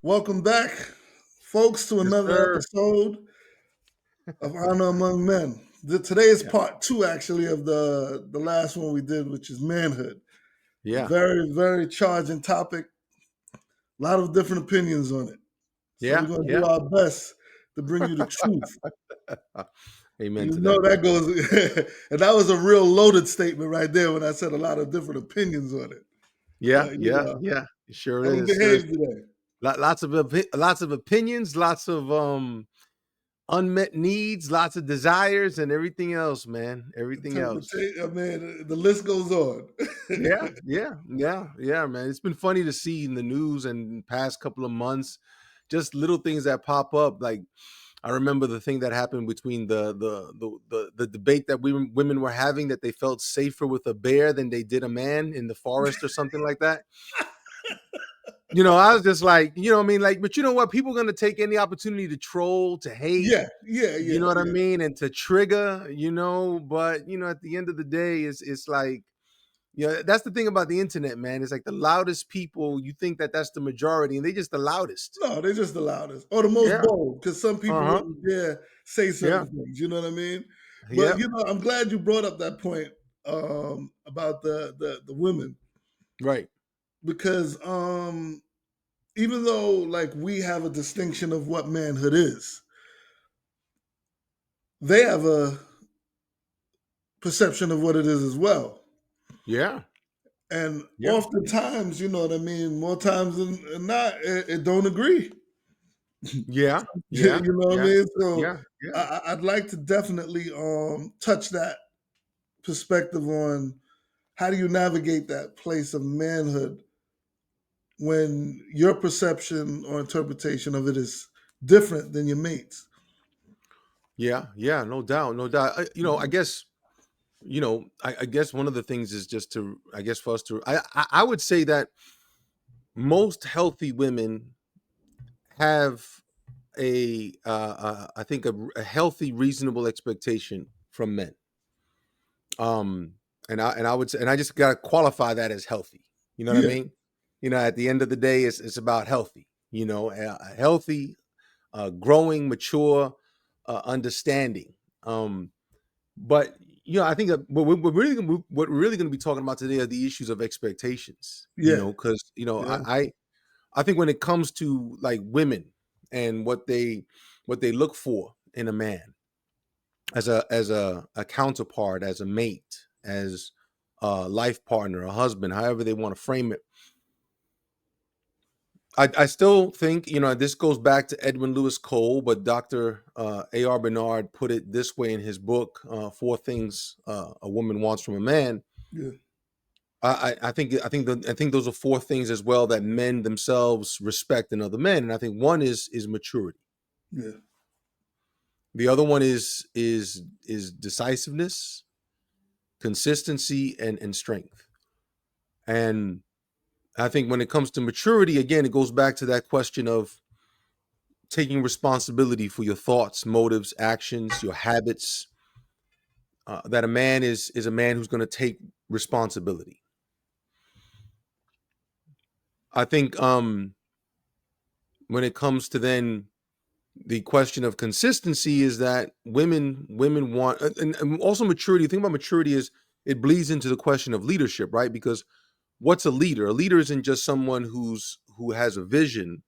Welcome back, folks, to Yes, another sir. episode of Honor Among Men. Today is Yeah. part two, actually, of the last one we did, which is manhood. Yeah. Very, very charging topic. A lot of different opinions on it. So we're Yeah. going to do Yeah. our best to bring you the truth. Amen You to know that, that brother. goes, and that was a real loaded statement right there when I said a lot of different opinions on it. Yeah. But Yeah. Yeah. It sure I'm gonna is. Sure is. behave today. Lots of opinions, lots of unmet needs, lots of desires, and everything else, man. Everything else. Interpretation, I mean, the list goes on. Yeah. Yeah. Yeah. Yeah, man. It's been funny to see in the news and past couple of months, just little things that pop up. Like I remember the thing that happened between the debate that women were having, that they felt safer with a bear than they did a man in the forest or something like that. I was just like, what I mean? Like, but you know what? People are gonna take any opportunity to troll, to hate, Yeah, yeah, you yeah, know what I yeah. mean, and to trigger, but at the end of the day, it's like, that's the thing about the internet, man. It's like the loudest people, you think that that's the majority, and they just the loudest. No, they're just the loudest or the most Yeah. bold because some people Uh-huh. wouldn't dare say Yeah. certain things. You know what I mean? But Yep. I'm glad you brought up that point about the women Right. because even though like we have a distinction of what manhood is, they have a perception of what it is as well. Yeah. And Yeah. oftentimes, you know what I mean, more times than not, it don't agree. Yeah, You yeah, know what I yeah, mean? So yeah, yeah, I'd like to definitely touch that perspective on how do you navigate that place of manhood when your perception or interpretation of it is different than your mates. yeah, yeah. No doubt, no doubt. I guess, I guess one of the things is just to, I guess, for us to, I would say that most healthy women have I think a healthy, reasonable expectation from men. Um, and I would say, and I just gotta qualify that as healthy. You know what I Yeah, mean? At the end of the day, it's about healthy. A healthy, growing, mature, understanding. But I think that what we're really going to be talking about today are the issues of expectations. yeah, Because yeah, I think when it comes to like women and what they look for in a man as a counterpart, as a mate, as a life partner, a husband, however they want to frame it. I still think, this goes back to Edwin Lewis Cole, but Dr. A.R. Bernard put it this way in his book, Four Things a Woman Wants from a Man. yeah, I think those are four things as well that men themselves respect in other men. And I think one is maturity. yeah. The other one is decisiveness, consistency, and strength. And I think when it comes to maturity, again, it goes back to that question of taking responsibility for your thoughts, motives, actions, your habits. That a man is a man who's going to take responsibility. I think when it comes to then the question of consistency, is that women want, and also maturity. The thing about maturity is it bleeds into the question of leadership, right? Because what's a leader? A leader isn't just someone who has a vision,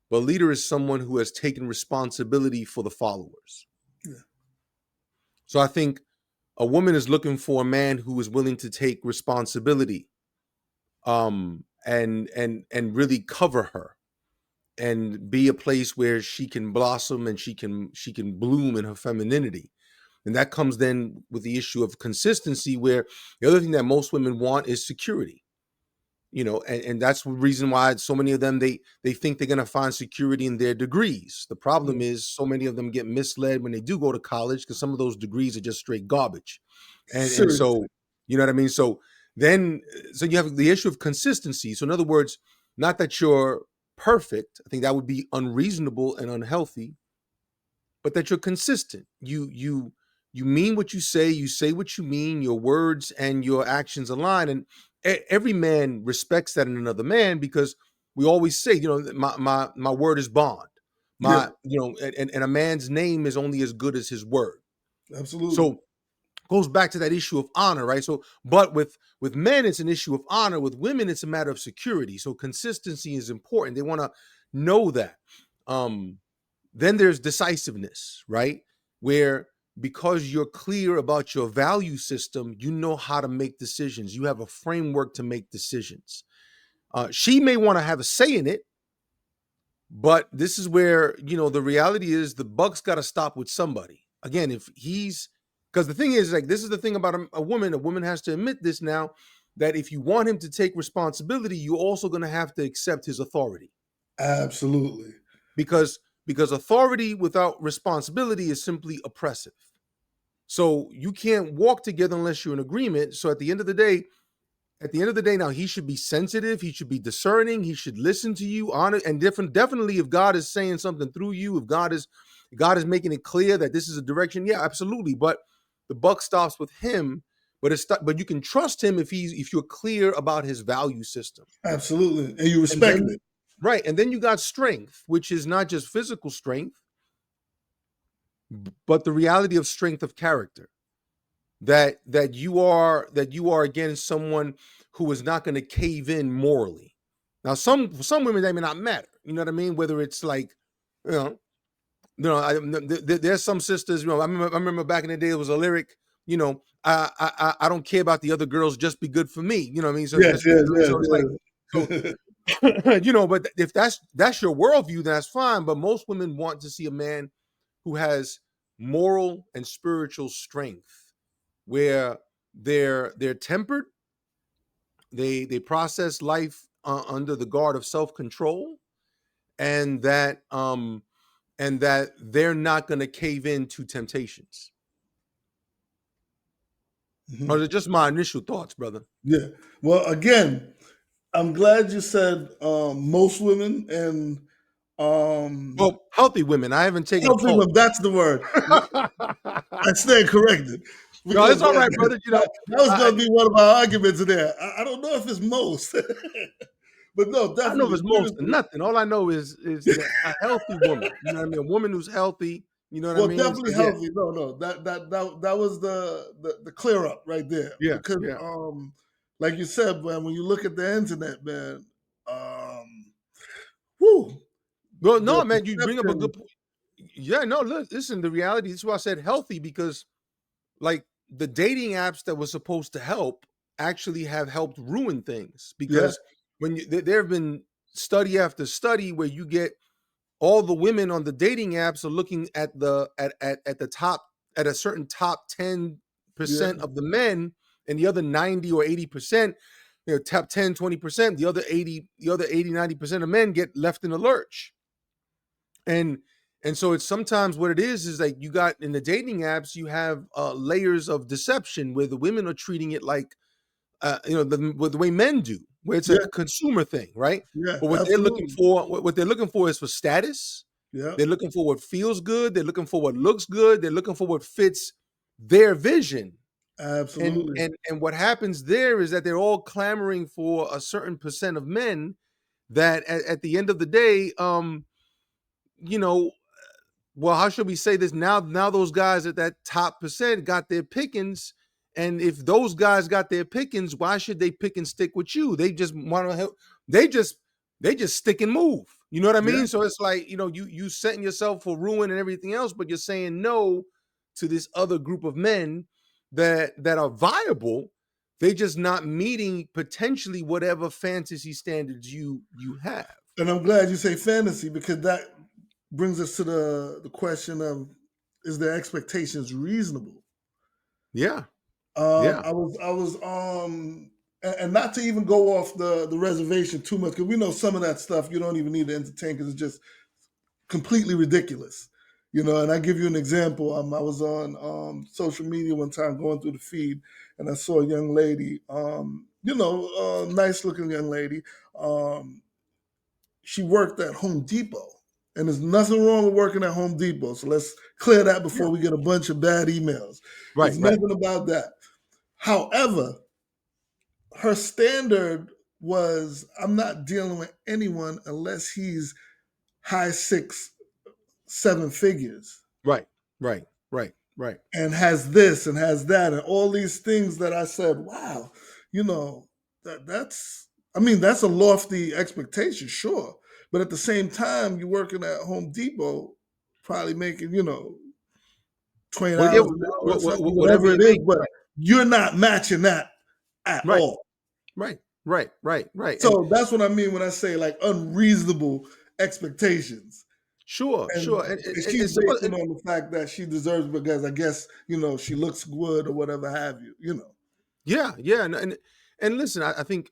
but a leader is someone who has taken responsibility for the followers. Yeah. So I think a woman is looking for a man who is willing to take responsibility, and really cover her and be a place where she can blossom and she can bloom in her femininity. And that comes then with the issue of consistency, where the other thing that most women want is security. And that's the reason why so many of them, they think they're going to find security in their degrees. The problem Yeah. is so many of them get misled when they do go to college, because some of those degrees are just straight garbage. And Seriously. so, you know what I mean? So you have the issue of consistency. So in other words, not that you're perfect, I think that would be unreasonable and unhealthy, but that you're consistent. You mean what you say what you mean, your words and your actions align. And every man respects that in another man, because we always say, my word is bond. Yeah, And a man's name is only as good as his word. absolutely. So goes back to that issue of honor, right? So, but with men, it's an issue of honor. With women, it's a matter of security. So consistency is important. They want to know that. Um, then there's decisiveness, right? Where because you're clear about your value system, you know how to make decisions. You have a framework to make decisions. She may want to have a say in it, but this is where, the reality is the buck's got to stop with somebody. Again, if he's, because the thing is, like, this is the thing about a woman. A woman has to admit this now, that if you want him to take responsibility, you're also going to have to accept his authority. Absolutely. Because authority without responsibility is simply oppressive. So you can't walk together unless you're in agreement. So at the end of the day, now he should be sensitive. He should be discerning. He should listen to you, honor, and definitely if God is saying something through you, if God is making it clear that this is a direction, yeah, absolutely. But the buck stops with him. But you can trust him if you're clear about his value system. Absolutely. And you And respect then it. right, and then you got strength, which is not just physical strength, but the reality of strength of character. That you are again someone who is not going to cave in morally. Now, for some women that may not matter. You know what I mean? Whether it's like, you know, there's some sisters. I remember back in the day, it was a lyric. I don't care about the other girls. Just be good for me. You know what I mean? So Yes, just, yes, yes, so it's like, so yes. But if that's your worldview, then that's fine. But most women want to see a man who has moral and spiritual strength, where they're tempered, they process life under the guard of self-control, and that they're not going to cave in to temptations. Or Mhm. are just my initial thoughts, brother? Yeah. Well, again, I'm glad you said most women and Well, healthy women. I haven't taken a healthy poll. women. That's the word. I stand corrected No, because it's all right, brother. that was I, going to be one of our arguments there. I don't know if it's most, but no, I don't know if definitely it's most or seriously. nothing. All I know is that a healthy woman. You know what I mean? A woman who's healthy. You know what I Well, mean? So definitely yeah, healthy. No, no, that was the clear up right there yeah, because yeah. like you said, man, when you look at the internet, man, um, whoo, Well, the no, man, you bring up a perception, good point. Yeah, no, listen, the reality, this is why I said healthy, because like the dating apps that were supposed to help actually have helped ruin things. yeah, Because there have been study after study where you get all the women on the dating apps are looking at the top, at a certain top 10% yeah, of the men, and the other 90 or 80%, top 10, 20%, the other 80, 90% of men get left in the lurch. and and so it's sometimes what it is like, you got in the dating apps, you have layers of deception where the women are treating it like with the way men do, where it's a yeah, consumer thing, right? yeah, But what they're looking absolutely, for, what they're looking for is for status. yeah, They're looking for what feels good. They're looking for what looks good. They're looking for what fits their vision. And absolutely. and what happens there is that they're all clamoring for a certain percent of men that at the end of the day, you know, well, how should we say this? Now those guys at that top percent got their pickings. And if those guys got their pickings, why should they pick and stick with you? They just want to help. They just they just stick and move. You know what I Yeah, mean? So it's like, you setting yourself for ruin and everything else, but you're saying no to this other group of men that are viable. They just not meeting potentially whatever fantasy standards you have. and I'm glad you say fantasy because that brings us to the question of is their expectations reasonable? Yeah. Yeah. I was and not to even go off the reservation too much because we know some of that stuff you don't even need to entertain because it's just completely ridiculous, And I give you an example. I was on social media one time going through the feed, and I saw a young lady, nice looking young lady. Um, she worked at Home Depot. And there's nothing wrong with working at Home Depot. So let's clear that Yeah. before we get a bunch of bad emails. Right. There's Right. nothing about that. However, her standard was I'm not dealing with anyone unless he's high six, seven figures Right, right, right, right. and has this and has that and all these things that I said, wow, you know, that's I mean, that's a lofty expectation, sure. But at the same time, you're working at Home Depot, probably making, Well, yeah, $20 an hour or something, whatever whatever you it is, make. but Right, you're not matching that at right, all. right, right, right, right. And So that's what I mean when I say like unreasonable expectations. sure, And sure, and she's some of, basing on the fact that she deserves because I guess, she looks good or whatever have you. yeah, yeah, and listen, I think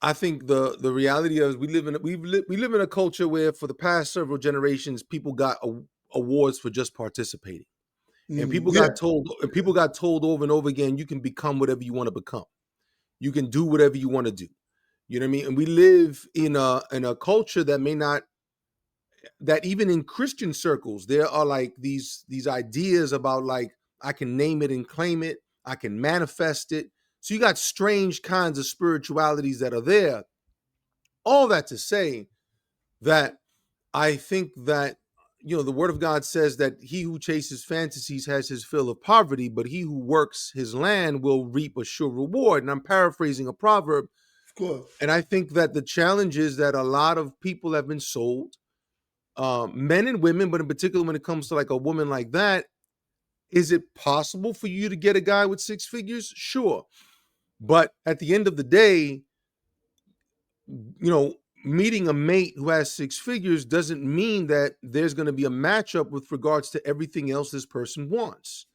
the reality is we live in a culture where for the past several generations people got awards for just participating, and Yeah, people got told over and over again you can become whatever you want to become, you can do whatever you want to do. You know what I mean? And we live in a culture that may not that even in Christian circles there are like these ideas about like I can name it and claim it, I can manifest it. So you got strange kinds of spiritualities that are there. All that to say that I think that the word of God says that he who chases fantasies has his fill of poverty, but he who works his land will reap a sure reward. And I'm paraphrasing a proverb. of course. And I think that the challenge is that a lot of people have been sold, men and women, but in particular when it comes to like a woman like that, is it possible for you to get a guy with six figures? Sure. But at the end of the day, you know, meeting a mate who has six figures doesn't mean that there's going to be a matchup with regards to everything else this person wants.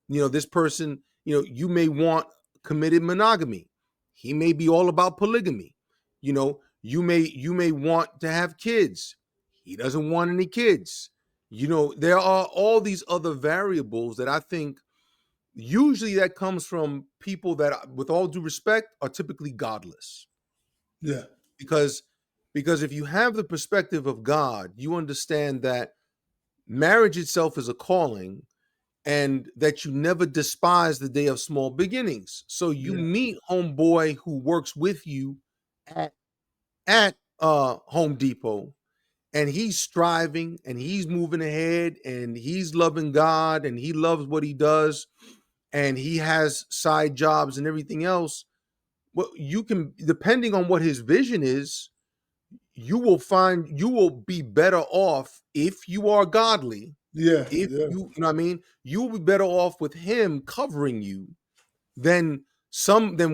This person, you may want committed monogamy. He may be all about polygamy. You may want to have kids. He doesn't want any kids. There are all these other variables that I think usually that comes from people that, with all due respect, are typically godless Yeah, because if you have the perspective of God, you understand that marriage itself is a calling and that you never despise the day of small beginnings. So you yeah, meet homeboy who works with you at Home Depot, and he's striving and he's moving ahead and he's loving God and he loves what he does and he has side jobs and everything else. Well, you can, depending on what his vision is, you will be better off if you are godly. yeah, If yeah, you know what I mean, you will be better off with him covering you than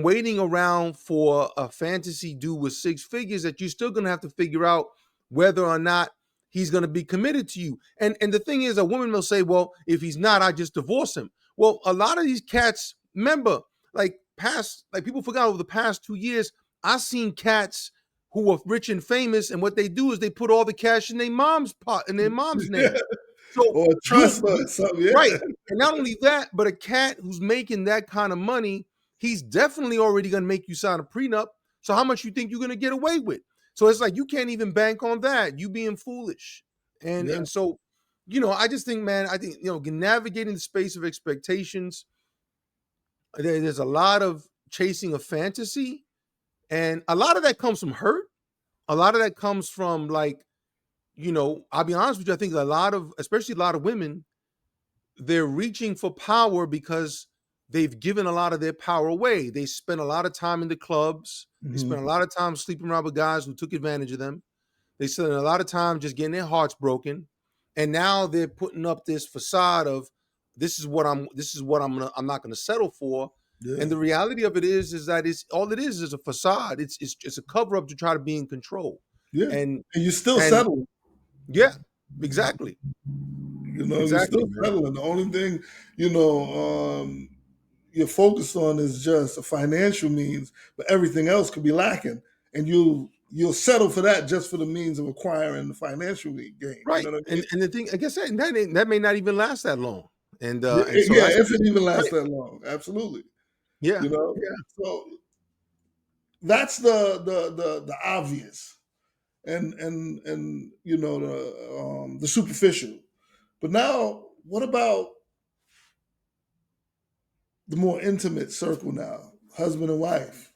waiting around for a fantasy dude with six figures that you're still gonna have to figure out whether or not he's gonna be committed to you. And the thing is, a woman will say, well, if he's not, I just divorce him. Well, a lot of these cats, remember, like people forgot over the past 2 years, I've seen cats who are rich and famous, and what they do is they put all the cash in their mom's pot in their mom's yeah. name. So Or trust or something. right. Yeah, And not only that, but a cat who's making that kind of money, he's definitely already going to make you sign a prenup. So how much you think you're going to get away with? So it's like you can't even bank on that. You being foolish. And yeah, and so, I just think, man, I think, navigating the space of expectations, there's a lot of chasing a fantasy, and a lot of that comes from hurt. A lot of that comes from like, I'll be honest with you, I think especially a lot of women, they're reaching for power because they've given a lot of their power away. They spent a lot of time in the clubs. They spent a hmm lot of time sleeping around with guys who took advantage of them. They spent a lot of time just getting their hearts broken. And now they're putting up this facade of I'm not gonna settle for. And yeah, the reality of it is that it's all it is a facade. It's just a cover up to try to be in control. yeah. And And you still and settle. yeah, exactly. You're Exactly, still man. settling. The only thing, you're focused on is just a financial means, but everything else could be lacking, and you'll settle for that just for the means of acquiring the financial gain. You Right, know what I mean? and the thing, like I said, that may not even last that long, Yeah, and so yeah, that's if it even lasts right. that long, absolutely. Yeah, You know, yeah, so that's the obvious, and the superficial. But now, what about the more intimate circle now, husband and wife?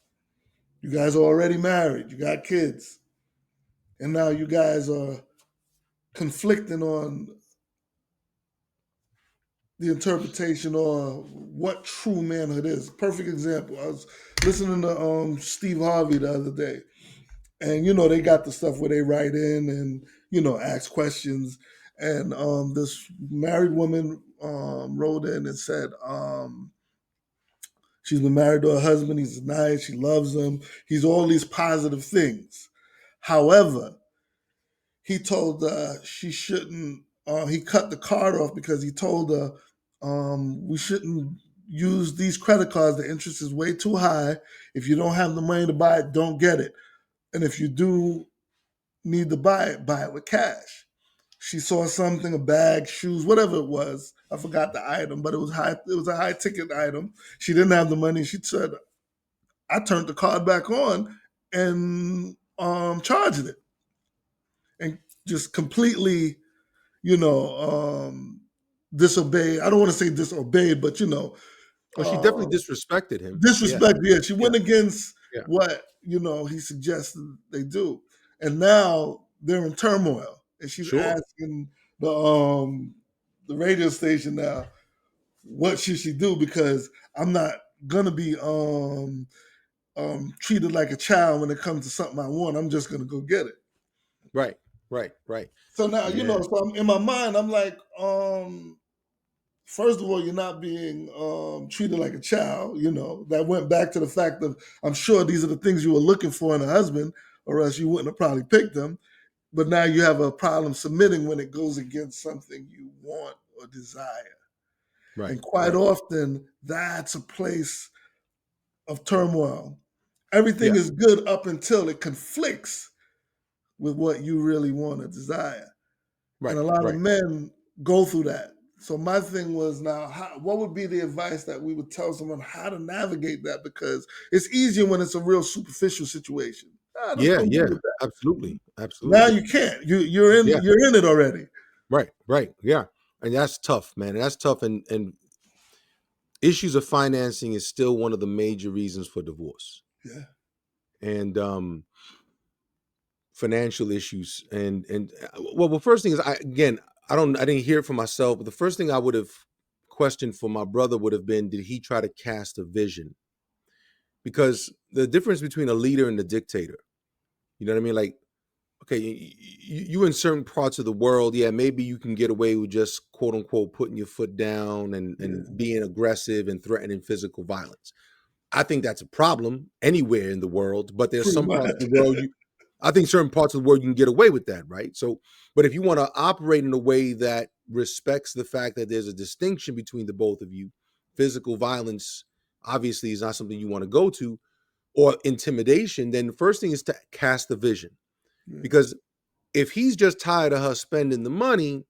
You guys are already married. You got kids. And now you guys are conflicting on the interpretation or what true manhood is. Perfect example. I was listening to Steve Harvey the other day, and they got the stuff where they write in and ask questions. And this married woman wrote in and said she's been married to her husband. He's nice. She loves him. He's all these positive things. However, he told her she shouldn't. He cut the card off because he told her we shouldn't use these credit cards. The interest is way too high. If you don't have the money to buy it, don't get it. And if you do need to buy it with cash. She saw something, a bag, shoes, whatever it was. I forgot the item, but it was high. It was a high ticket item. She didn't have the money. She said, "I turned the card back on and charged it, and just completely, you know, disobeyed. I don't want to say disobeyed, but Oh, she uh, definitely disrespected him. Yeah, disrespect. Yeah, she yeah, went against yeah. what he suggested they do, and now they're in turmoil. And she's Sure. asking the radio station now, what should she do? Because I'm not gonna be treated like a child when it comes to something I want. I'm just gonna go get it. Right, right, right. So now Yeah, so in my mind, I'm like, first of all, you're not being treated like a child. That went back to the fact of I'm sure these are the things you were looking for in a husband, or else you wouldn't have probably picked them. But now you have a problem submitting when it goes against something you want or desire. right, And quite right. often, that's a place of turmoil. Everything Yeah, is good up until it conflicts with what you really want or desire. And right, a lot of right. men go through that. So my thing was now, what would be the advice that we would tell someone how to navigate that? Because it's easier when it's a real superficial situation. Let's Yeah, go deal yeah. with that. Absolutely, Now absolutely. you can't. You're in Yeah, you're in it already. right, right. Yeah, and that's tough, man. That's tough, and issues of financing is still one of the major reasons for divorce, Yeah. and financial issues, well, first thing is I didn't hear it for myself, but the first thing I would have questioned for my brother would have been, did he try to cast a vision? Because the difference between a leader and a dictator, you know what I mean? Like, okay, you in certain parts of the world, yeah, maybe you can get away with just quote unquote putting your foot down and Yeah. being aggressive and threatening physical violence. I think that's a problem anywhere in the world, but there's Pretty some much. parts of the world I think certain parts of the world you can get away with that, right? So, but if you want to operate in a way that respects the fact that there's a distinction between the both of you, physical violence obviously is not something you want to go to, or intimidation, then the first thing is to cast the vision. Yeah. Because if he's just tired of her spending the money,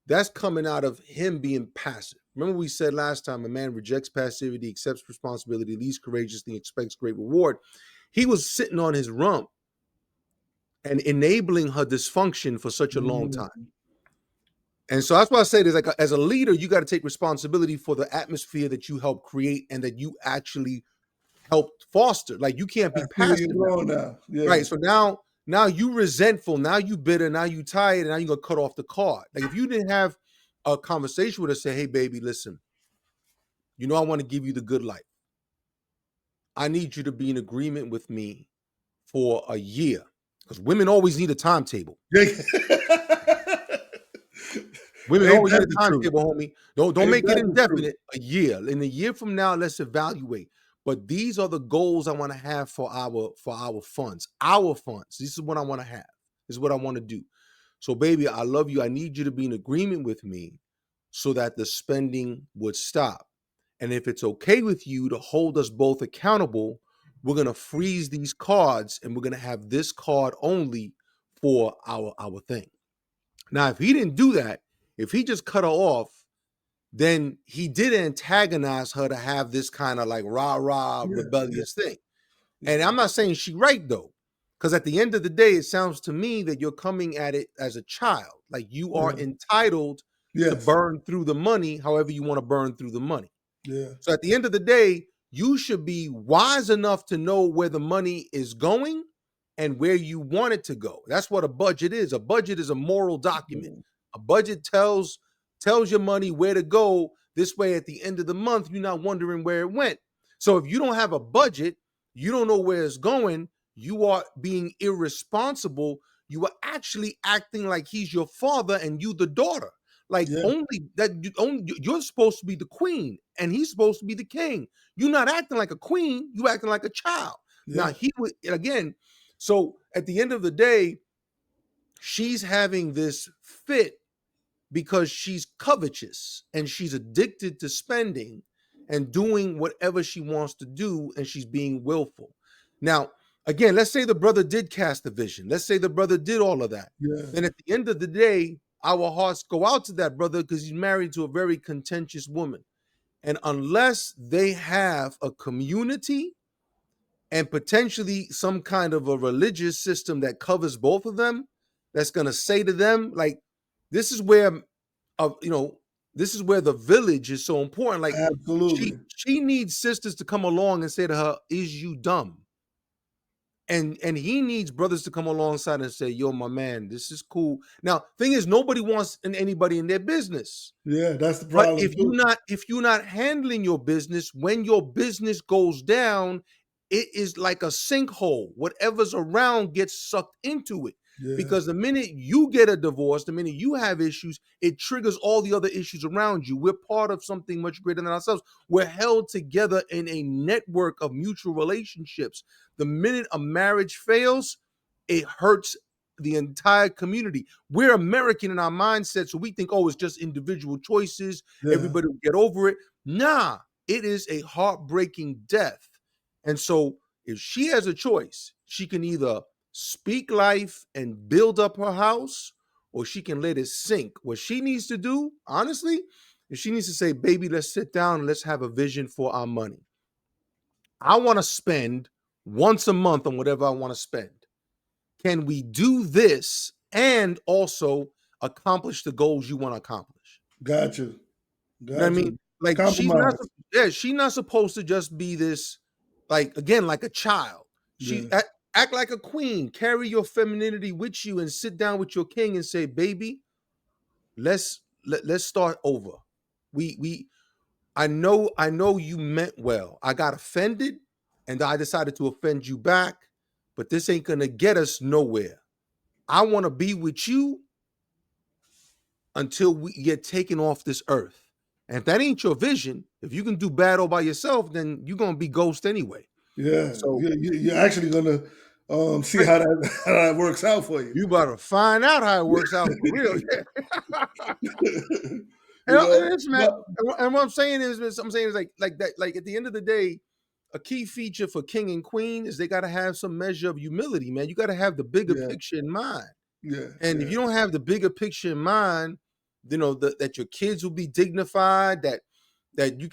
that's coming out of him being passive. Remember, we said last time, a man rejects passivity, accepts responsibility, leads courageously, expects great reward. He was sitting on his rump and enabling her dysfunction for such a long time. Mhm. And so that's why I say this, like, as a leader, you got to take responsibility for the atmosphere that you help create and that you actually helped foster. Like, you can't I be see where you're passive now. going now. Yeah. Right. So now you resentful, now you bitter, now you tired, and now you're gonna cut off the card. Like, if you didn't have a conversation with her, say, hey baby, listen, I want to give you the good life. I need you to be in agreement with me for a year. Because women always need a timetable. Yeah. Women Ain't always need that a the truth? timetable, homie. Don't Ain't make it that the truth? indefinite. A year. In a year from now, let's evaluate. But these are the goals I want to have for our funds. Our funds. This is what I want to have. This is what I want to do. So, baby, I love you. I need you to be in agreement with me so that the spending would stop. And if it's okay with you to hold us both accountable, we're gonna freeze these cards and we're gonna have this card only for our thing. Now, if he didn't do that, if he just cut her off, then he did antagonize her to have this kind of like rah-rah Yeah, yeah, rebellious thing. And yeah. I'm not saying she right though, because at the end of the day, it sounds to me that you're coming at it as a child. Like, you are Yeah. entitled to Yes. burn through the money however you want to burn through the money. Yeah. So at the end of the day, you should be wise enough to know where the money is going and where you want it to go. That's what a budget is. A budget is a moral document. Yeah. A budget tells your money where to go. This way, at the end of the month, you're not wondering where it went. So if you don't have a budget, you don't know where it's going, you are being irresponsible. You are actually acting like he's your father and you the daughter. Like Yeah. only that you're supposed to be the queen and he's supposed to be the king. You're not acting like a queen, you acting like a child. Now Yeah. he would again, so at the end of the day, she's having this fit because she's covetous and she's addicted to spending and doing whatever she wants to do, and she's being willful. Now, again, let's say the brother did cast the vision. Let's say the brother did all of that. Yeah. Then at the end of the day, our hearts go out to that brother because he's married to a very contentious woman. And unless they have a community and potentially some kind of a religious system that covers both of them, that's going to say to them, like, this is where of this is where the village is so important. Like Absolutely. she needs sisters to come along and say to her, is you dumb? And he needs brothers to come alongside and say, yo, my man, this is cool. Now thing is, nobody wants anybody in their business. Yeah, that's the But problem too. if you're not handling your business, when your business goes down, it is like a sinkhole. Whatever's around gets sucked into it. Yeah. Because the minute you get a divorce, the minute you have issues, it triggers all the other issues around you. We're part of something much greater than ourselves. We're held together in a network of mutual relationships. The minute a marriage fails, it hurts the entire community. We're American in our mindset, so we think, oh, it's just individual choices. Yeah. Everybody will get over it. Nah, it is a heartbreaking death. And so, if she has a choice, she can either speak life and build up her house, or she can let it sink. What she needs to do, honestly, is she needs to say, baby, let's sit down and let's have a vision for our money. I want to spend once a month on whatever I want to spend. Can we do this and also accomplish the goals you want to accomplish? Got you. You know what I Got mean? you. Like Compromise. she's not supposed to just be this, like again, like a child. She Yeah. act like a queen, carry your femininity with you and sit down with your king and say, baby, let's start over. We I know you meant well. I got offended and I decided to offend you back, but this ain't gonna get us nowhere. I want to be with you until we get taken off this earth. And if that ain't your vision, if you can do battle by yourself, then you're gonna be ghost anyway. Yeah. So You're actually gonna see right, how that how that works out for you. you better find out how it works out for real. You And know, it's man, but and what I'm saying is like that, like at the end of the day, a key feature for king and queen is they gotta have some measure of humility, man. You gotta have the bigger yeah, picture in mind. yeah, And if yeah, you don't have the bigger picture in mind, that your kids will be dignified, that you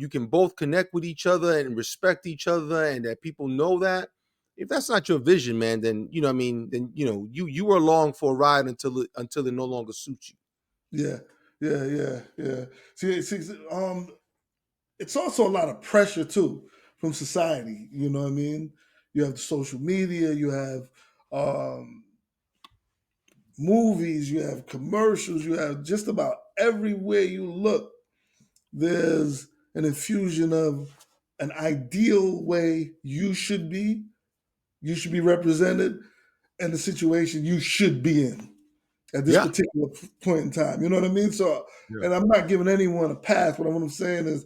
can both connect with each other and respect each other, and that people know that. If that's not your vision, man, then you know what I mean. Then you were along for a ride until it no longer suits you. yeah, yeah, yeah, yeah. See, it's also a lot of pressure too from society. You know what I mean? You have the social media, you have um, movies, you have commercials, you have just about everywhere you look. There's an infusion of an ideal way you should be represented, and the situation you should be in at this Yeah, particular point in time. You know what I mean? So, yeah, and I'm not giving anyone a pass. What I'm saying is,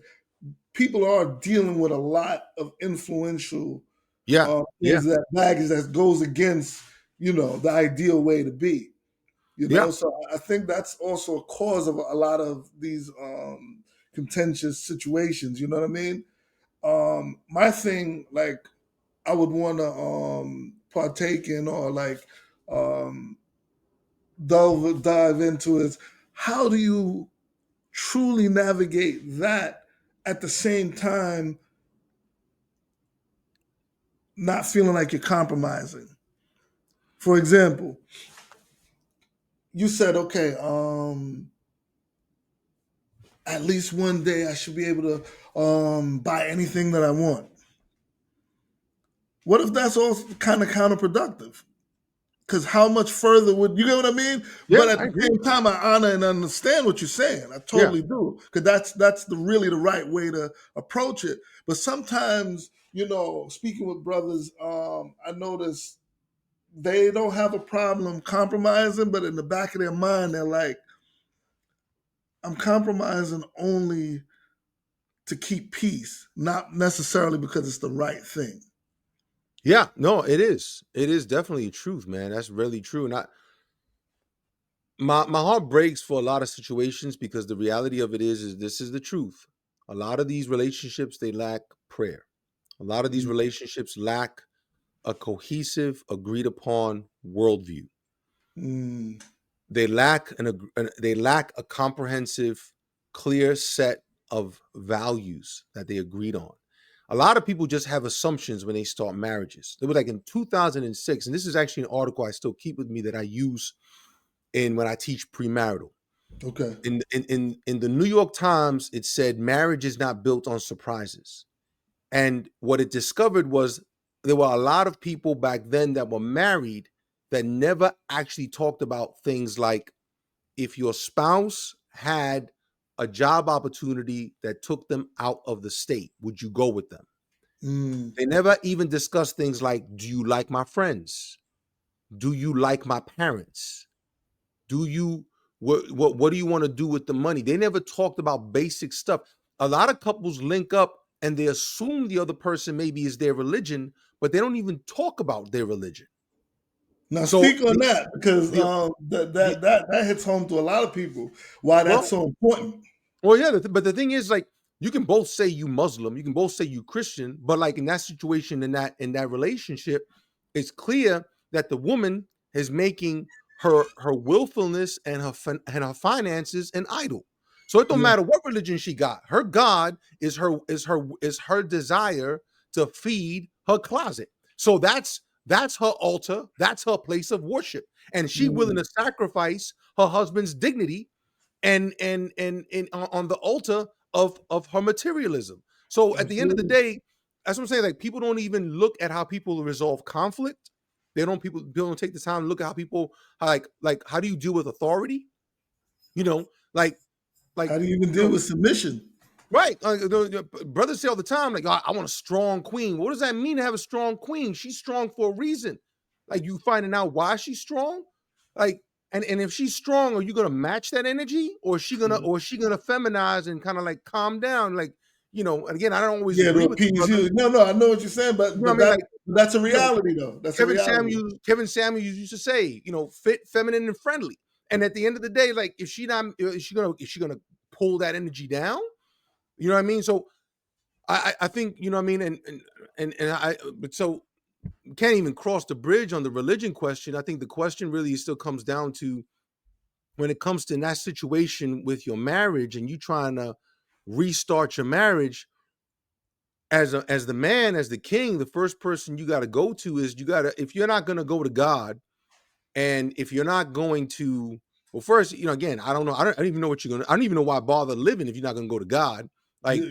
people are dealing with a lot of influential yeah, yeah, things, that baggage that goes against, the ideal way to be. yeah, So I think that's also a cause of a lot of these contentious situations. You know what I mean? My thing, like, I would want to partake in, or like um, dive into, is how do you truly navigate that at the same time not feeling like you're compromising. For example, you said, okay, at least one day I should be able to buy anything that I want. What if that's all kind of counterproductive? Because how much further would you get what I mean? But Yeah, at I the agree. same time, I honor and understand what you're saying. I Yeah, totally do, because that's the really the right way to approach it. But sometimes, speaking with brothers, I notice they don't have a problem compromising, but in the back of their mind, they're like, "I'm compromising only to keep peace, not necessarily because it's the right thing." yeah. No, it is. It is definitely a truth, man. That's really true. And my heart breaks for a lot of situations because the reality of it is this is the truth. A lot of these relationships they lack prayer. A lot of these Mm, relationships lack a cohesive, agreed upon worldview. mm, They lack a comprehensive, clear set of values that they agreed on. A lot of people just have assumptions when they start marriages. It was like in 2006, and this is actually an article I still keep with me that I use in when I teach premarital. okay. In the New York Times, it said marriage is not built on surprises. And what it discovered was there were a lot of people back then that were married that never actually talked about things like if your spouse had a job opportunity that took them out of the state, would you go with them? Mm, They never even discussed things like, do you like my friends? Do you like my parents? Do you what do you want to do with the money? They never talked about basic stuff. A lot of couples link up and they assume the other person maybe is their religion, but they don't even talk about their religion. Now So speak on that, because the, that, the that that that hits home to a lot of people why that's well, so important. Well, yeah, but the thing is, like, you can both say you Muslim, you can both say you Christian, but like in that situation, in that relationship, it's clear that the woman is making her willfulness and her finances an idol. So it don't Yeah, matter what religion she got. Her God is her desire to feed her closet. So that's her altar. That's her place of worship, and she willing mm, to sacrifice her husband's dignity and on the altar of her materialism. So at the end of the absolutely. day, that's what I'm saying. Like people don't even look at how people resolve conflict. People don't take the time to look at how people like how do you deal with authority? You know, like like How do you even you deal know, with submission? right. Brothers say all the time, like, I want a strong queen. What does that mean to have a strong queen? She's strong for a reason. Like, you finding out why she's strong? Like, and if she's strong, are you gonna match that energy? Or is she gonna feminize and kind of like calm down? Like, and again, I don't always Yeah, to agree with the appease brother. you. No, no, I know what you're saying, You but know what but I mean? that Like, that's a you know, reality, though. That's a Kevin reality. Samuels, Kevin Samuels used to say, fit, feminine, and friendly. And at the end of the day, like, if she not, is she gonna pull that energy down? You know what I mean? So I think you know what I mean, and I but so we can't even cross the bridge on the religion question. I think the question really still comes down to when it comes to that situation with your marriage and you trying to restart your marriage as the man, as the king, the first person you got to go to is if you're not going to go to God, and if you're not going to, well, first, again, I don't know, I don't even know what you're gonna, I don't even know why bother living if you're not going to go to God. Like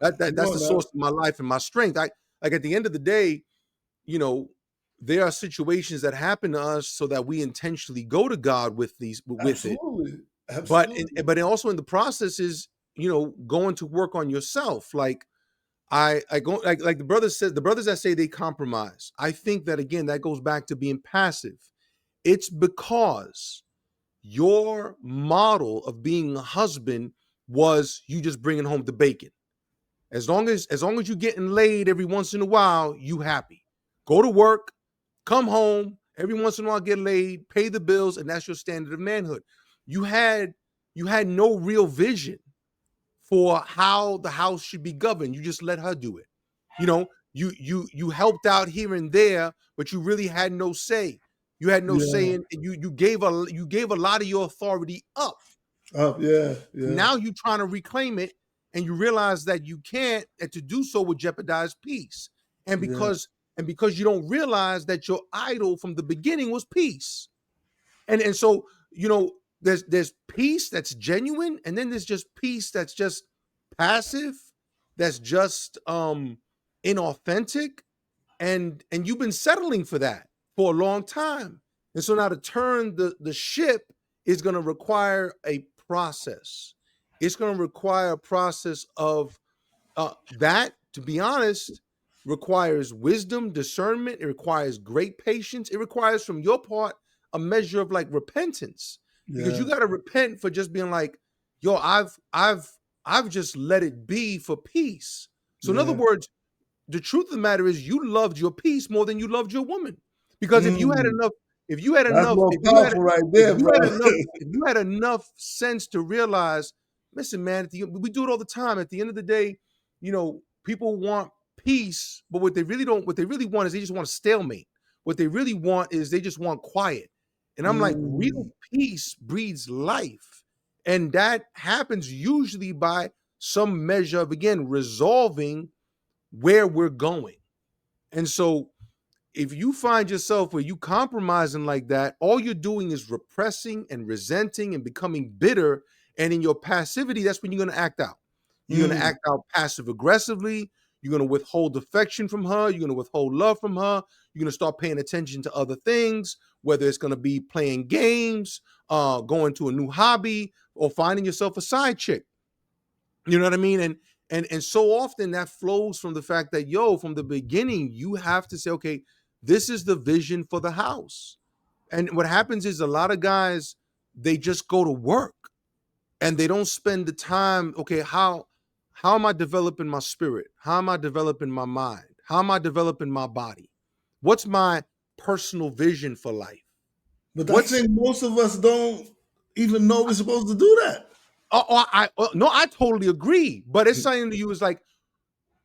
Come that's the on source now. of my life and my strength. I like at the end of the day, you know, there are situations that happen to us so that we intentionally go to God with it. Absolutely, But absolutely. also in the process is, going to work on yourself. Like I go like the brothers that say they compromise. I think that again that goes back to being passive. It's because your model of being a husband was you just bringing home the bacon. As long as you getting laid every once in a while, you happy. Go to work, come home, every once in a while get laid, pay the bills, and that's your standard of manhood. You had you had no real vision for how the house should be governed. You just let her do it. You helped out here and there, but you really had no say. You had no say Yeah. in you gave a lot of your authority up. Yeah. Yeah. Now you trying to reclaim it, and you realize that you can't, and to do so would jeopardize peace. And Yeah. because you don't realize that your idol from the beginning was peace. And so, there's peace that's genuine, and then there's just peace that's just passive, that's just inauthentic, and you've been settling for that for a long time. And so now to turn the ship is going to require a process. It's going to require a process of that, to be honest, requires wisdom, discernment. It requires great patience. It requires from your part a measure of like repentance, because Yeah. you got to repent for just being like, yo, I've just let it be for peace. So in other Yeah. words, the truth of the matter is you loved your peace more than you loved your woman. Because if you had Mm. enough, if you had That's enough, more powerful right if there, you bro. had enough, if you had enough sense to realize, listen, man, we do it all the time. At the end of the day, people want peace, but what they really want is they just want a stalemate. What they really want is they just want quiet. And I'm like, real Mm. peace breeds life. And that happens usually by some measure of, again, resolving where we're going. And so if you find yourself where you compromising like that, all you're doing is repressing and resenting and becoming bitter. And in your passivity, that's when you're going to act out. You're going to Mm. act out passive aggressively. You're going to withhold affection from her. You're going to withhold love from her. You're going to start paying attention to other things, whether it's going to be playing games, going to a new hobby, or finding yourself a side chick. You know what I mean? And so often that flows from the fact that, from the beginning, you have to say, okay, this is the vision for the house. And what happens is a lot of guys, they just go to work and they don't spend the time, okay, how am I developing my spirit? How am I developing my mind? How am I developing my body? What's my personal vision for life? But I What's think most of us don't even know we're supposed to do that. no, I totally agree. But it's saying to you is like,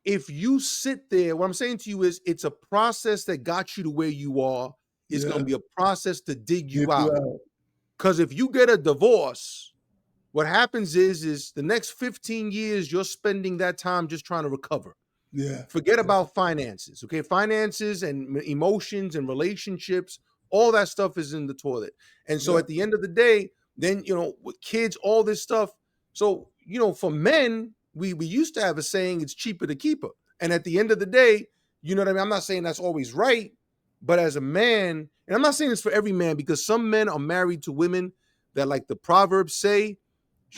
if you sit there, what I'm saying to you is it's a process that got you to where you are. It's going Yeah. to be a process to dig Get you you out. out. Because if you get a divorce, what happens is the next 15 years, you're spending that time just trying to recover. Yeah. Forget Yeah. about finances. Okay. Finances and emotions and relationships, all that stuff is in the toilet. And so Yeah. at the end of the day, then, with kids, all this stuff. So, for men, we used to have a saying, it's cheaper to keep her. And at the end of the day, you know what I mean? I'm not saying that's always right, but as a man, and I'm not saying this for every man, because some men are married to women that, like the Proverbs say,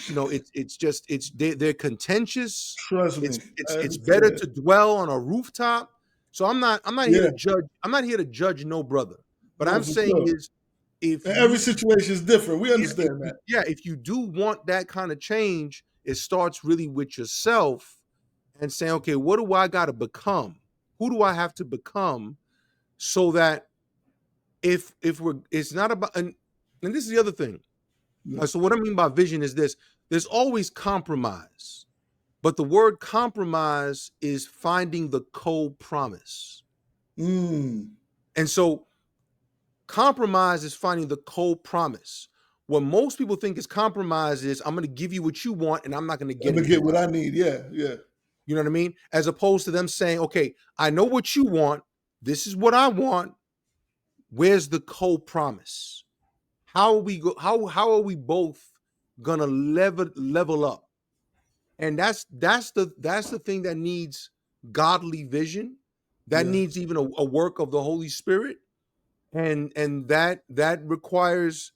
they're contentious. Trust me. It's I it's better understand. to dwell on a rooftop. So I'm not here to Yeah. judge. I'm not here to judge no brother. But No, I'm for saying sure. is, if And every you situation is different. We yeah, understand that. if you do want that kind of change, it starts really with yourself and saying, okay, what do I got to become? Who do I have to become so that if we're it's not about and this is the other thing. Yeah. So what I mean by vision is this: there's always compromise. But the word compromise is finding the co-promise. Mm. And so compromise is finding the co-promise. What most people think is compromise is, I'm going to give you what you want and I'm not going to I'm get gonna get anything what else. I need. Yeah. Yeah. You know what I mean? As opposed to them saying, okay, I know what you want. This is what I want. Where's the co-promise? How are we both gonna level up? And that's the thing that needs godly vision, that Yeah. needs even a work of the Holy Spirit, and that requires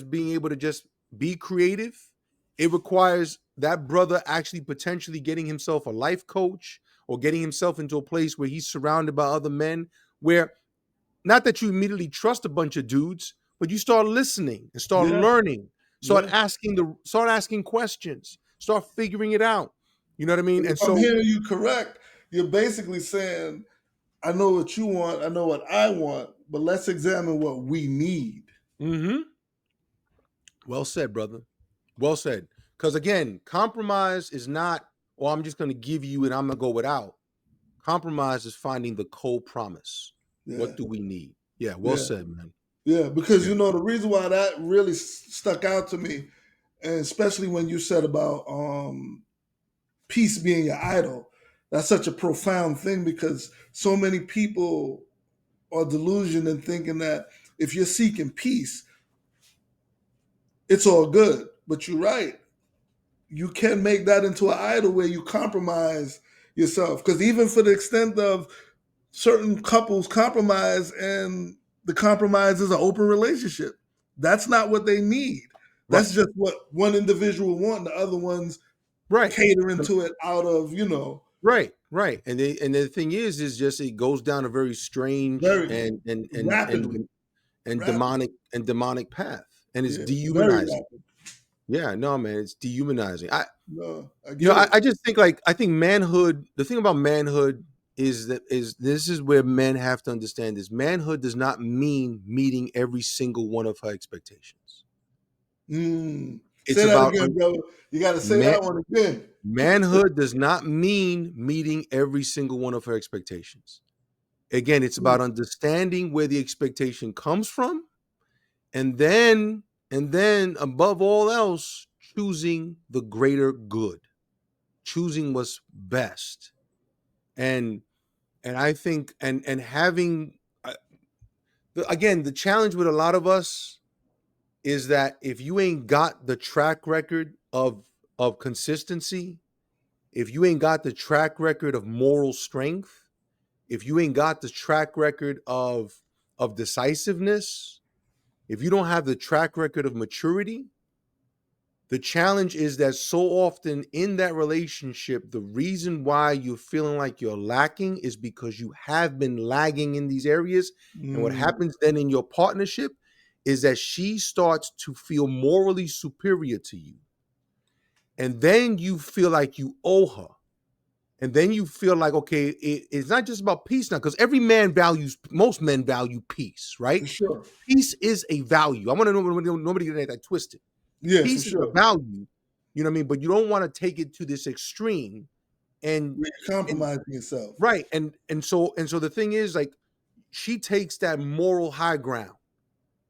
being able to just be creative. It requires that brother actually potentially getting himself a life coach, or getting himself into a place where he's surrounded by other men, where, not that you immediately trust a bunch of dudes, but you start listening and start Yeah. learning, Yeah. start asking questions, start figuring it out. You know what I mean? If And I'm so, hearing you correct, you're basically saying, I know what you want, I know what I want, but let's examine what we need. mhm, well said, brother. Well said. Because again, compromise is not, oh, I'm just going to give you and I'm going to go without. Compromise is finding the co-promise. Yeah. What do we need? Yeah, well Yeah. said, man. Yeah. Because Yeah. the reason why that really stuck out to me, and especially when you said about peace being your idol, that's such a profound thing, because so many people are delusioned in thinking that if you're seeking peace, it's all good. But you're right. You can make that into an idol where you compromise yourself. Because even for the extent of certain couples compromise, and the compromise is an open relationship, that's not what they need. Right. That's just what one individual want. The other one's Right. catering to it out of, Right. Right. And the thing is just it goes down a very strange very rapidly, and rapid. demonic path, and it's Yeah, very dehumanizing. rapid. Yeah, no, man, it's dehumanizing. No, I get it. I just think like I think manhood. The thing about manhood is this is where men have to understand this. Manhood does not mean meeting every single one of her expectations. It's Say that about again, brother. You got to say man, that one again. manhood does not mean meeting every single one of her expectations. Again, it's Mm, about understanding where the expectation comes from, and then above all else, choosing the greater good, choosing what's best. And I think and having again, the challenge with a lot of us is that if you ain't got the track record of consistency, if you ain't got the track record of moral strength, if you ain't got the track record of decisiveness, if you don't have the track record of maturity, the challenge is that so often in that relationship, the reason why you're feeling like you're lacking is because you have been lagging in these areas. And what mm, happens then in your partnership is that she starts to feel morally superior to you. And then you feel like you owe her. And then you feel like, okay, it's not just about peace now, because most men value peace, right? for sure. Peace is a value. I want to know nobody get that twisted. Yeah, for Peace is a sure. value, you know what I mean? But you don't want to take it to this extreme and Where you're and compromising yourself. right. And so the thing is like she takes that moral high ground.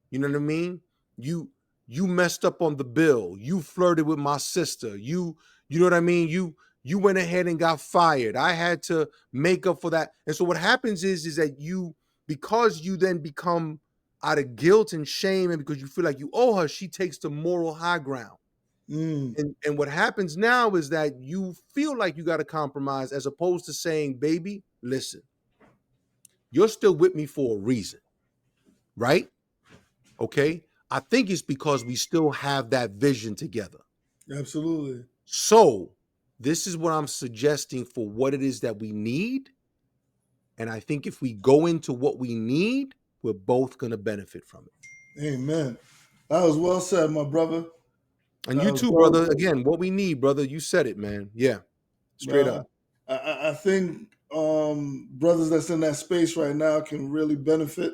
You know what I mean? You you messed up on the bill. You flirted with my sister. You know what I mean? You went ahead and got fired. I had to make up for that. And so what happens is that you because you then become out of guilt and shame and because you feel like you owe her, she takes the moral high ground. Mm, And what happens now is that you feel like you got to compromise as opposed to saying, baby, listen, you're still with me for a reason, right? Okay. I think it's because we still have that vision together. absolutely. So this is what I'm suggesting for what it is that we need. And I think if we go into what we need, we're both going to benefit from it. Amen. That was well said, my brother. And That you was too, well brother. said. Again, what we need, brother, you said it, man. Yeah. Straight Uh, up. I think brothers that's in that space right now can really benefit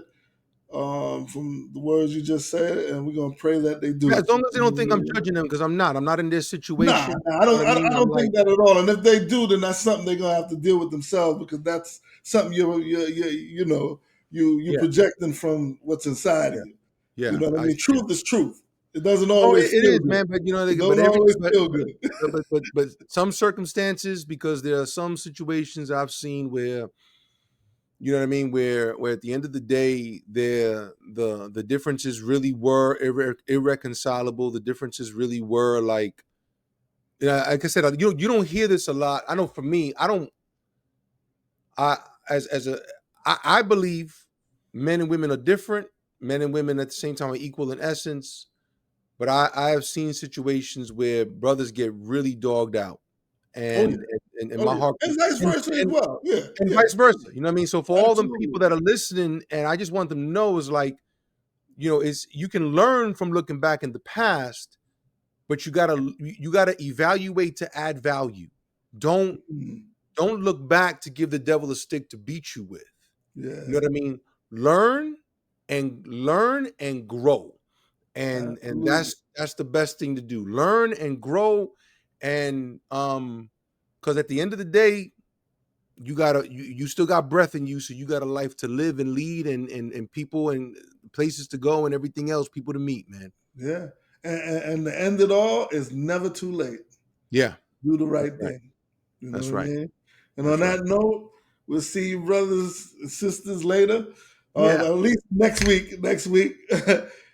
from the words you just said, and we're gonna pray that they Yeah, do. as long as they don't think I'm judging them because I'm not. I'm not in their Nah, situation. nah, I You know don't. what I mean? I I'm don't like, think that at all. And if they do, then that's something they're gonna have to deal with themselves, because that's something you yeah, projecting from what's inside of yeah, you. You yeah. know what I mean? Yeah. Truth is truth. It doesn't Oh, always it feel is, good. man. But you know, It but don't every always feel good. but some circumstances, because there are some situations I've seen where you know what I mean, where at the end of the day, the differences really were irreconcilable. The differences really were like, yeah, like I said, you don't hear this a lot. I know for me, I don't. I as a I believe men and women are different. Men and women at the same time are equal in essence. But I have seen situations where brothers get really dogged out, Oh yeah. and Oh my yeah. heart And vice and, versa as and well. Yeah. and Yeah. vice versa. You know what I mean? So for all them Absolutely. people that are listening, and I just want them to know is like, is you can learn from looking back in the past, but you gotta evaluate to add value. Don't Mm, don't look back to give the devil a stick to beat you with. You yeah. know what I mean? Learn and grow. And Absolutely. that's the best thing to do. Learn and grow. And because at the end of the day, you still got breath in you, so you got a life to live and lead and people and places to go and everything else, people to meet, man. Yeah. And the end it all is never too late. Yeah, Do the that's right right. thing. You know That's what I right. mean? And on That's right. that note, we'll see you brothers and sisters later. Yeah. At least next week. Next week.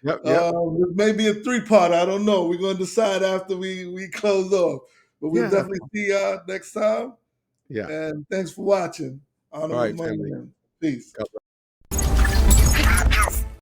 Yep. Yep. This may be a three-part. I don't know. We're going to decide after we close off. But we'll Yeah. definitely see y'all next time. Yeah. And thanks for watching. All Honor with right, money family. man. Peace. God